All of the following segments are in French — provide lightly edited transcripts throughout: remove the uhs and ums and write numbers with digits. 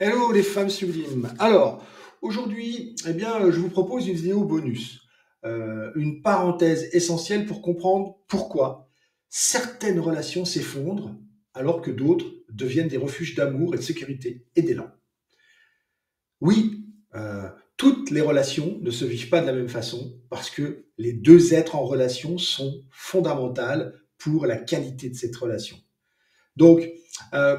Hello les femmes sublimes. Alors, aujourd'hui, je vous propose une vidéo bonus, une parenthèse essentielle pour comprendre pourquoi certaines relations s'effondrent alors que d'autres deviennent des refuges d'amour et de sécurité et d'élan. Oui, toutes les relations ne se vivent pas de la même façon parce que les deux êtres en relation sont fondamentales pour la qualité de cette relation. Donc,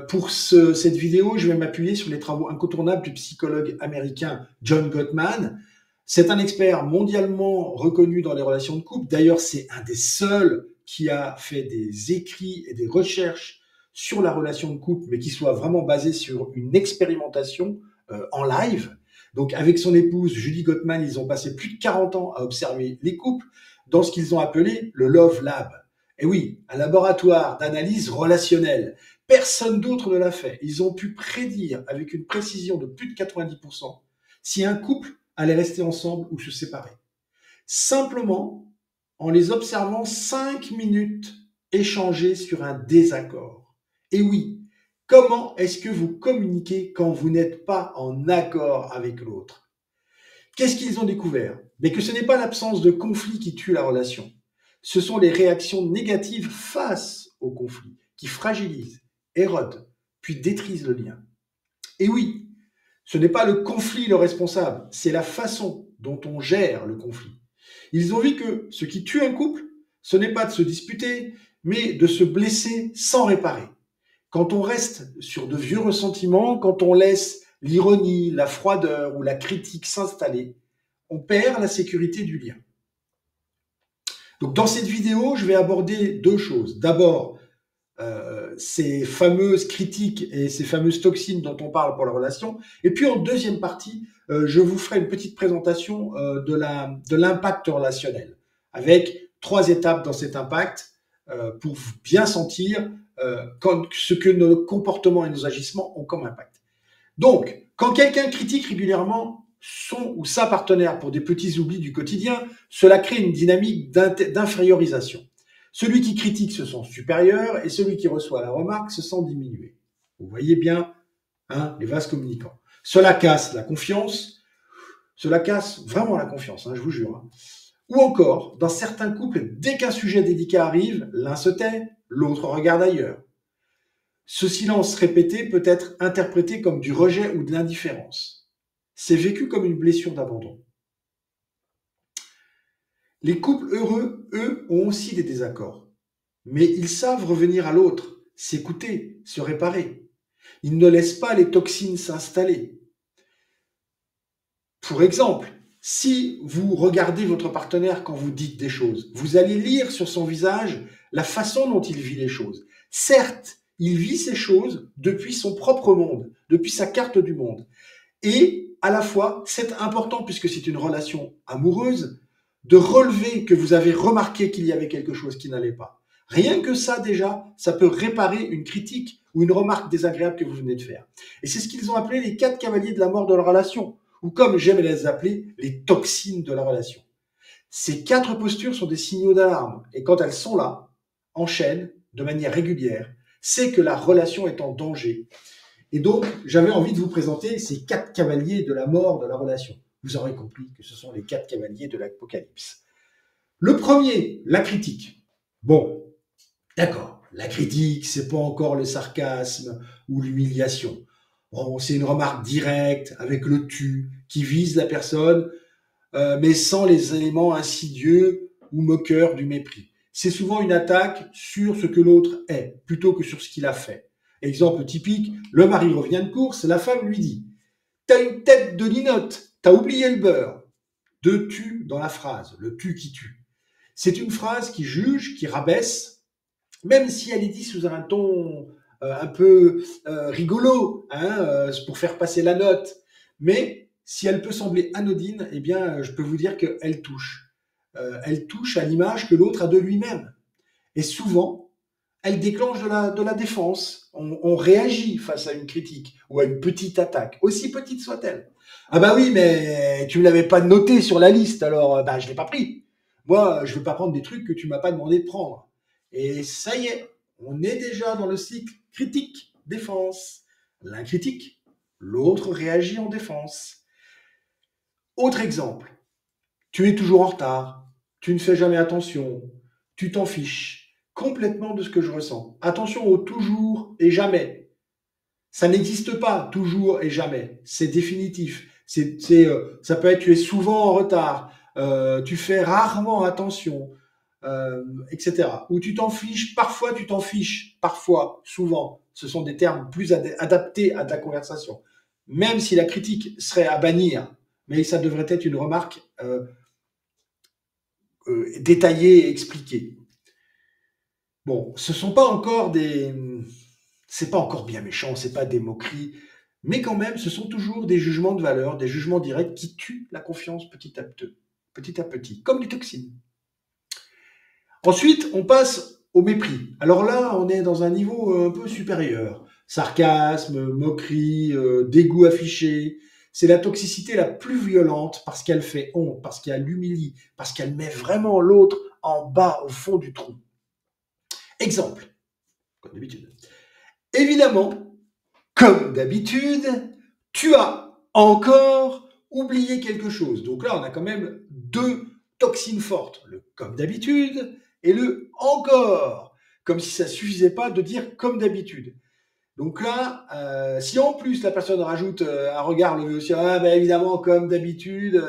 pour cette vidéo, je vais m'appuyer sur les travaux incontournables du psychologue américain John Gottman. C'est un expert mondialement reconnu dans les relations de couple. D'ailleurs, c'est un des seuls qui a fait des écrits et des recherches sur la relation de couple, mais qui soit vraiment basé sur une expérimentation en live. Donc, avec son épouse Judy Gottman, ils ont passé plus de 40 ans à observer les couples dans ce qu'ils ont appelé le Love Lab. Et oui, un laboratoire d'analyse relationnelle. Personne d'autre ne l'a fait. Ils ont pu prédire avec une précision de plus de 90% si un couple allait rester ensemble ou se séparer. Simplement en les observant 5 minutes échanger sur un désaccord. Et oui, comment est-ce que vous communiquez quand vous n'êtes pas en accord avec l'autre? Qu'est-ce qu'ils ont découvert? Mais que ce n'est pas l'absence de conflit qui tue la relation. Ce sont les réactions négatives face au conflit qui fragilisent, érodent, puis détruisent le lien. Et oui, ce n'est pas le conflit le responsable, c'est la façon dont on gère le conflit. Ils ont vu que ce qui tue un couple, ce n'est pas de se disputer, mais de se blesser sans réparer. Quand on reste sur de vieux ressentiments, quand on laisse l'ironie, la froideur ou la critique s'installer, on perd la sécurité du lien. Donc dans cette vidéo, je vais aborder deux choses. D'abord, ces fameuses critiques et ces fameuses toxines dont on parle pour la relation. Et puis en deuxième partie, je vous ferai une petite présentation de l'impact relationnel, avec 3 étapes dans cet impact pour bien sentir ce que nos comportements et nos agissements ont comme impact. Donc, quand quelqu'un critique régulièrement son ou sa partenaire pour des petits oublis du quotidien, cela crée une dynamique d'infériorisation. Celui qui critique se sent supérieur et celui qui reçoit la remarque se sent diminué. Vous voyez bien, hein, les vases communicants. Cela casse la confiance, cela casse vraiment la confiance, hein, je vous jure. Hein. Ou encore, dans certains couples, dès qu'un sujet délicat arrive, l'un se tait, l'autre regarde ailleurs. Ce silence répété peut être interprété comme du rejet ou de l'indifférence. C'est vécu comme une blessure d'abandon. Les couples heureux, eux, ont aussi des désaccords. Mais ils savent revenir à l'autre, s'écouter, se réparer. Ils ne laissent pas les toxines s'installer. Pour exemple, si vous regardez votre partenaire quand vous dites des choses, vous allez lire sur son visage la façon dont il vit les choses. Certes, il vit ces choses depuis son propre monde, depuis sa carte du monde. Et à la fois, c'est important, puisque c'est une relation amoureuse, de relever que vous avez remarqué qu'il y avait quelque chose qui n'allait pas. Rien que ça, déjà, ça peut réparer une critique ou une remarque désagréable que vous venez de faire. Et c'est ce qu'ils ont appelé les 4 cavaliers de la mort de la relation, ou comme j'aime les appeler, les toxines de la relation. Ces 4 postures sont des signaux d'alarme, et quand elles sont là, en chaîne, de manière régulière, c'est que la relation est en danger. Et donc, j'avais envie de vous présenter ces 4 cavaliers de la mort de la relation. Vous aurez compris que ce sont les 4 cavaliers de l'Apocalypse. Le premier, la critique. Bon, d'accord, la critique, c'est pas encore le sarcasme ou l'humiliation. Bon, c'est une remarque directe avec le tu qui vise la personne, mais sans les éléments insidieux ou moqueurs du mépris. C'est souvent une attaque sur ce que l'autre est, plutôt que sur ce qu'il a fait. Exemple typique, le mari revient de course, la femme lui dit « T'as une tête de linotte, t'as oublié le beurre ». Deux tu dans la phrase, le tu qui tue. C'est une phrase qui juge, qui rabaisse, même si elle est dite sous un ton un peu rigolo, hein, pour faire passer la note. Mais si elle peut sembler anodine, eh bien, je peux vous dire qu'elle touche. Elle touche à l'image que l'autre a de lui-même. Et souvent, elle déclenche de la défense. On réagit face à une critique ou à une petite attaque, aussi petite soit-elle. Ah bah oui, mais tu ne l'avais pas noté sur la liste, alors bah, je ne l'ai pas pris. Moi, je ne veux pas prendre des trucs que tu m'as pas demandé de prendre. Et ça y est, on est déjà dans le cycle critique-défense. L'un critique, l'autre réagit en défense. Autre exemple, tu es toujours en retard, tu ne fais jamais attention, tu t'en fiches complètement de ce que je ressens. Attention au toujours et jamais. Ça n'existe pas, toujours et jamais. C'est définitif. Ça peut être tu es souvent en retard, tu fais rarement attention, etc. Ou tu t'en fiches, parfois tu t'en fiches, parfois, souvent. Ce sont des termes plus adaptés à ta conversation. Même si la critique serait à bannir, mais ça devrait être une remarque détaillée et expliquée. Bon, ce sont pas encore c'est pas encore bien méchant, c'est pas des moqueries, mais quand même, ce sont toujours des jugements de valeur, des jugements directs qui tuent la confiance petit à petit, comme les toxines. Ensuite, on passe au mépris. Alors là, on est dans un niveau un peu supérieur. Sarcasme, moquerie, dégoût affiché. C'est la toxicité la plus violente parce qu'elle fait honte, parce qu'elle humilie, parce qu'elle met vraiment l'autre en bas, au fond du trou. Exemple, comme d'habitude. Évidemment, comme d'habitude, tu as encore oublié quelque chose. Donc là, on a quand même deux toxines fortes. Le comme d'habitude et le encore. Comme si ça ne suffisait pas de dire comme d'habitude. Donc là, si en plus la personne rajoute un regard levé au ciel, ah ben évidemment, comme d'habitude,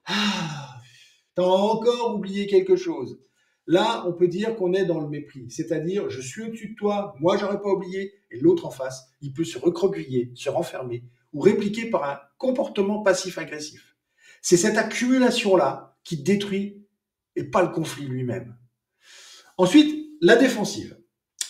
t'as encore oublié quelque chose. Là, on peut dire qu'on est dans le mépris. C'est-à-dire, je suis au-dessus de toi, moi j'aurais pas oublié, et l'autre en face, il peut se recroqueviller, se renfermer, ou répliquer par un comportement passif-agressif. C'est cette accumulation-là qui détruit, et pas le conflit lui-même. Ensuite, la défensive.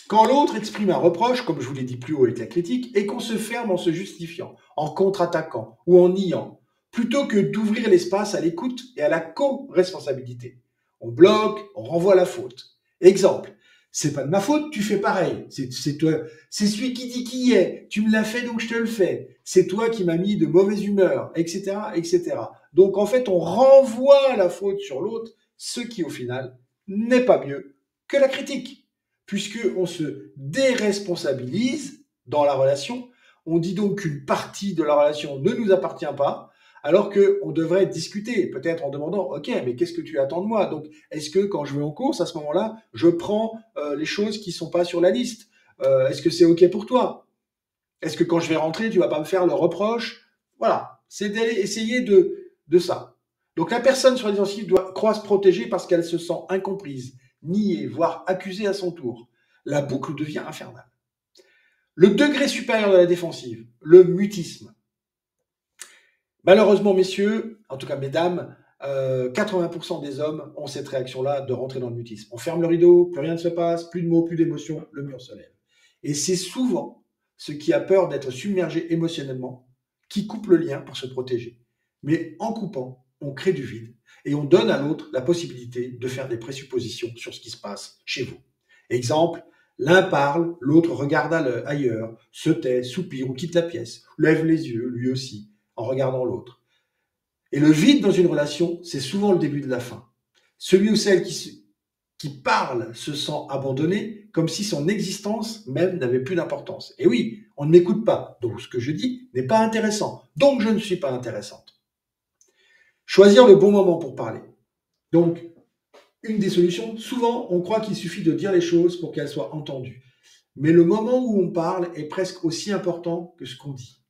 Quand l'autre exprime un reproche, comme je vous l'ai dit plus haut avec la critique, et qu'on se ferme en se justifiant, en contre-attaquant ou en niant, plutôt que d'ouvrir l'espace à l'écoute et à la co-responsabilité. On bloque, on renvoie la faute. Exemple, c'est pas de ma faute, tu fais pareil. C'est toi, c'est celui qui dit qui est. Tu me l'as fait donc je te le fais. C'est toi qui m'as mis de mauvaise humeur, etc., etc. Donc en fait, on renvoie la faute sur l'autre, ce qui au final n'est pas mieux que la critique, puisqu'on se déresponsabilise dans la relation. On dit donc qu'une partie de la relation ne nous appartient pas, alors qu'on devrait discuter, peut-être en demandant, ok, mais qu'est-ce que tu attends de moi? Donc, est-ce que quand je vais en course, à ce moment-là, je prends les choses qui ne sont pas sur la liste? Est-ce que c'est ok pour toi? Est-ce que quand je vais rentrer, tu vas pas me faire le reproche? Voilà, c'est d'essayer de ça. Donc la personne sur la défensive doit croire se protéger parce qu'elle se sent incomprise, niée, voire accusée à son tour. La boucle devient infernale. Le degré supérieur de la défensive, le mutisme. Malheureusement, messieurs, en tout cas mesdames, 80% des hommes ont cette réaction-là de rentrer dans le mutisme. On ferme le rideau, plus rien ne se passe, plus de mots, plus d'émotions, le mur se lève. Et c'est souvent ce qui a peur d'être submergé émotionnellement qui coupe le lien pour se protéger. Mais en coupant, on crée du vide et on donne à l'autre la possibilité de faire des présuppositions sur ce qui se passe chez vous. Exemple, l'un parle, l'autre regarde ailleurs, se tait, soupire ou quitte la pièce, lève les yeux, lui aussi, en regardant l'autre. Et le vide dans une relation, c'est souvent le début de la fin. Celui ou celle qui parle se sent abandonné, comme si son existence même n'avait plus d'importance. Et oui, on ne m'écoute pas, donc ce que je dis n'est pas intéressant, donc je ne suis pas intéressante. Choisir le bon moment pour parler. Donc, une des solutions, souvent on croit qu'il suffit de dire les choses pour qu'elles soient entendues. Mais le moment où on parle est presque aussi important que ce qu'on dit.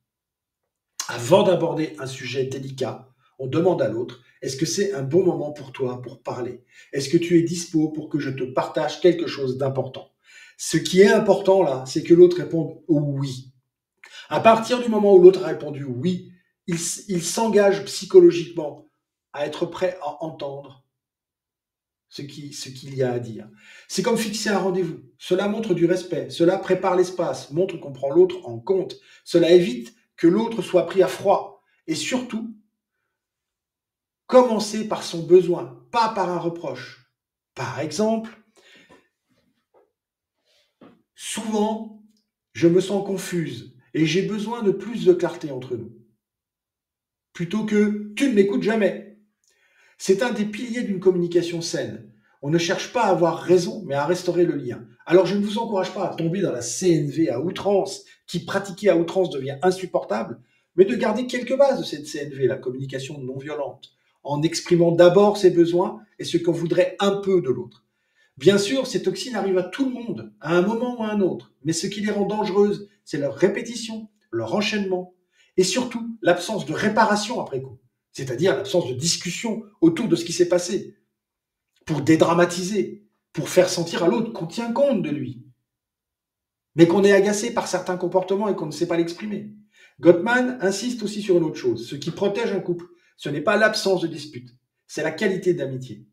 Avant d'aborder un sujet délicat, on demande à l'autre, est-ce que c'est un bon moment pour toi pour parler? Est-ce que tu es dispo pour que je te partage quelque chose d'important? Ce qui est important là, c'est que l'autre réponde oui. À partir du moment où l'autre a répondu oui, il s'engage psychologiquement à être prêt à entendre ce qu'il y a à dire. C'est comme fixer un rendez-vous. Cela montre du respect, cela prépare l'espace, montre qu'on prend l'autre en compte. Cela évite que l'autre soit pris à froid. Et surtout, commencer par son besoin, pas par un reproche. Par exemple, souvent, je me sens confuse et j'ai besoin de plus de clarté entre nous. Plutôt que tu ne m'écoutes jamais. C'est un des piliers d'une communication saine. On ne cherche pas à avoir raison, mais à restaurer le lien. Alors je ne vous encourage pas à tomber dans la CNV à outrance, qui pratiquée à outrance devient insupportable, mais de garder quelques bases de cette CNV, la communication non violente, en exprimant d'abord ses besoins et ce qu'on voudrait un peu de l'autre. Bien sûr, ces toxines arrivent à tout le monde, à un moment ou à un autre, mais ce qui les rend dangereuses, c'est leur répétition, leur enchaînement, et surtout l'absence de réparation après coup, c'est-à-dire l'absence de discussion autour de ce qui s'est passé, pour dédramatiser, pour faire sentir à l'autre qu'on tient compte de lui, mais qu'on est agacé par certains comportements et qu'on ne sait pas l'exprimer. Gottman insiste aussi sur une autre chose. Ce qui protège un couple, ce n'est pas l'absence de dispute, c'est la qualité d'amitié.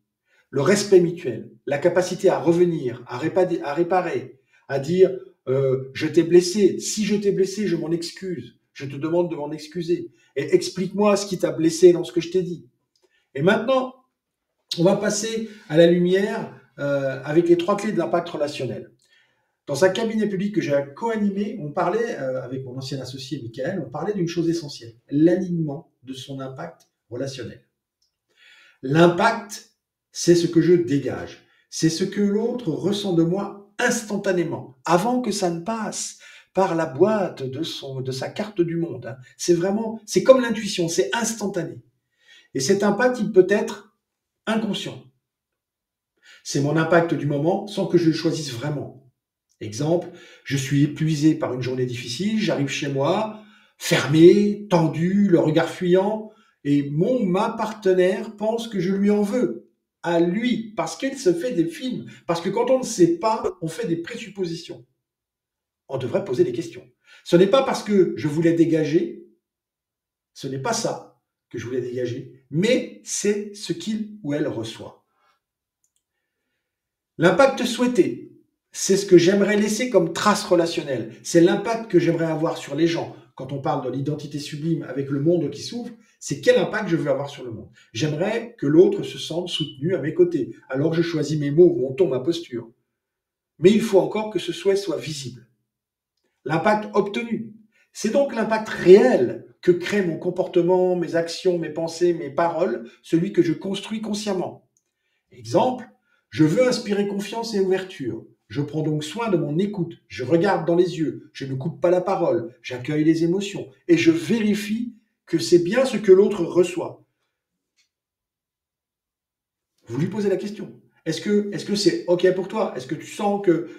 Le respect mutuel, la capacité à revenir, à réparer, à dire je t'ai blessé, si je t'ai blessé, je m'en excuse, je te demande de m'en excuser, et explique-moi ce qui t'a blessé dans ce que je t'ai dit. Et maintenant, on va passer à la lumière avec les 3 clés de l'impact relationnel. Dans un cabinet public que j'ai co-animé, on parlait, avec mon ancien associé Michael, on parlait d'une chose essentielle, l'alignement de son impact relationnel. L'impact, c'est ce que je dégage, c'est ce que l'autre ressent de moi instantanément, avant que ça ne passe par la boîte de sa carte du monde. C'est comme l'intuition, c'est instantané. Et cet impact, il peut être inconscient. C'est mon impact du moment sans que je le choisisse vraiment. Exemple, je suis épuisé par une journée difficile, j'arrive chez moi, fermé, tendu, le regard fuyant, et ma partenaire pense que je lui en veux, à lui, parce qu'il se fait des films. Parce que quand on ne sait pas, on fait des présuppositions. On devrait poser des questions. Ce n'est pas parce que je voulais dégager, ce n'est pas ça que je voulais dégager, mais c'est ce qu'il ou elle reçoit. L'impact souhaité, c'est ce que j'aimerais laisser comme trace relationnelle. C'est l'impact que j'aimerais avoir sur les gens. Quand on parle de l'identité sublime avec le monde qui s'ouvre, c'est quel impact je veux avoir sur le monde. J'aimerais que l'autre se sente soutenu à mes côtés. Alors je choisis mes mots, mon ton, ma posture. Mais il faut encore que ce souhait soit visible. L'impact obtenu, c'est donc l'impact réel que crée mon comportement, mes actions, mes pensées, mes paroles, celui que je construis consciemment. Exemple, je veux inspirer confiance et ouverture. Je prends donc soin de mon écoute. Je regarde dans les yeux. Je ne coupe pas la parole. J'accueille les émotions. Et je vérifie que c'est bien ce que l'autre reçoit. Vous lui posez la question. Est-ce que c'est OK pour toi? Est-ce que tu sens que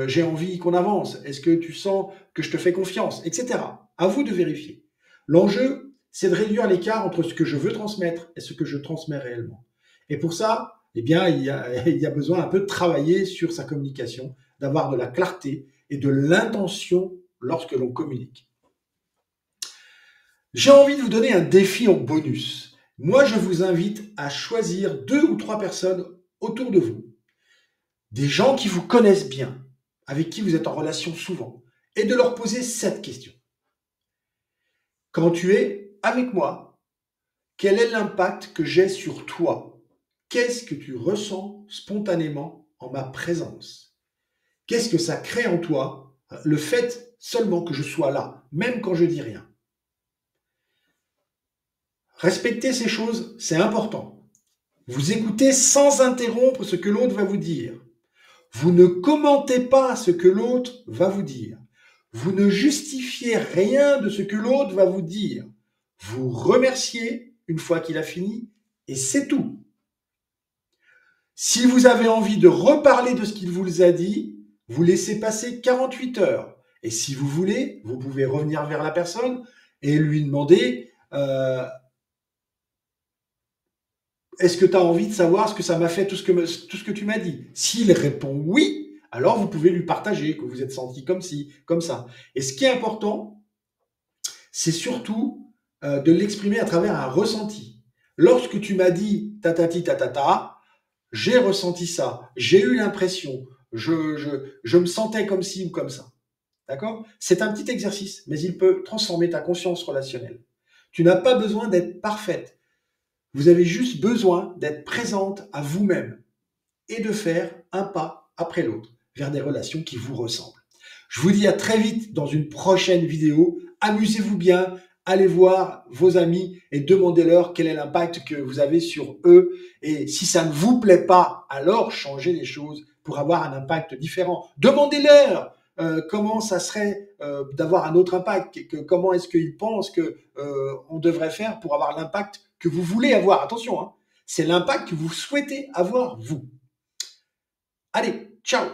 j'ai envie qu'on avance? Est-ce que tu sens que je te fais confiance? Etc. À vous de vérifier. L'enjeu, c'est de réduire l'écart entre ce que je veux transmettre et ce que je transmets réellement. Et pour ça, eh bien, il y a besoin un peu de travailler sur sa communication, d'avoir de la clarté et de l'intention lorsque l'on communique. J'ai envie de vous donner un défi en bonus. Moi, je vous invite à choisir 2 ou 3 personnes autour de vous, des gens qui vous connaissent bien, avec qui vous êtes en relation souvent, et de leur poser cette question. Quand tu es avec moi, quel est l'impact que j'ai sur toi? Qu'est-ce que tu ressens spontanément en ma présence? Qu'est-ce que ça crée en toi, le fait seulement que je sois là, même quand je dis rien? Respecter ces choses, c'est important. Vous écoutez sans interrompre ce que l'autre va vous dire. Vous ne commentez pas ce que l'autre va vous dire. Vous ne justifiez rien de ce que l'autre va vous dire. Vous remerciez une fois qu'il a fini et c'est tout. Si vous avez envie de reparler de ce qu'il vous a dit, vous laissez passer 48 heures. Et si vous voulez, vous pouvez revenir vers la personne et lui demander est-ce que tu as envie de savoir ce que ça m'a fait, tout ce que tu m'as dit? S'il répond oui, alors vous pouvez lui partager que vous êtes senti comme ci, comme ça. Et ce qui est important, c'est surtout de l'exprimer à travers un ressenti. Lorsque tu m'as dit tatati tatata, j'ai ressenti ça, j'ai eu l'impression, je me sentais comme ci ou comme ça. D'accord? C'est un petit exercice, mais il peut transformer ta conscience relationnelle. Tu n'as pas besoin d'être parfaite. Vous avez juste besoin d'être présente à vous-même et de faire un pas après l'autre vers des relations qui vous ressemblent. Je vous dis à très vite dans une prochaine vidéo. Amusez-vous bien, allez voir vos amis et demandez-leur quel est l'impact que vous avez sur eux. Et si ça ne vous plaît pas, alors changez les choses pour avoir un impact différent. Demandez-leur comment ça serait d'avoir un autre impact, comment est-ce qu'ils pensent que on devrait faire pour avoir l'impact que vous voulez avoir. Attention, hein, c'est l'impact que vous souhaitez avoir, vous. Allez, ciao!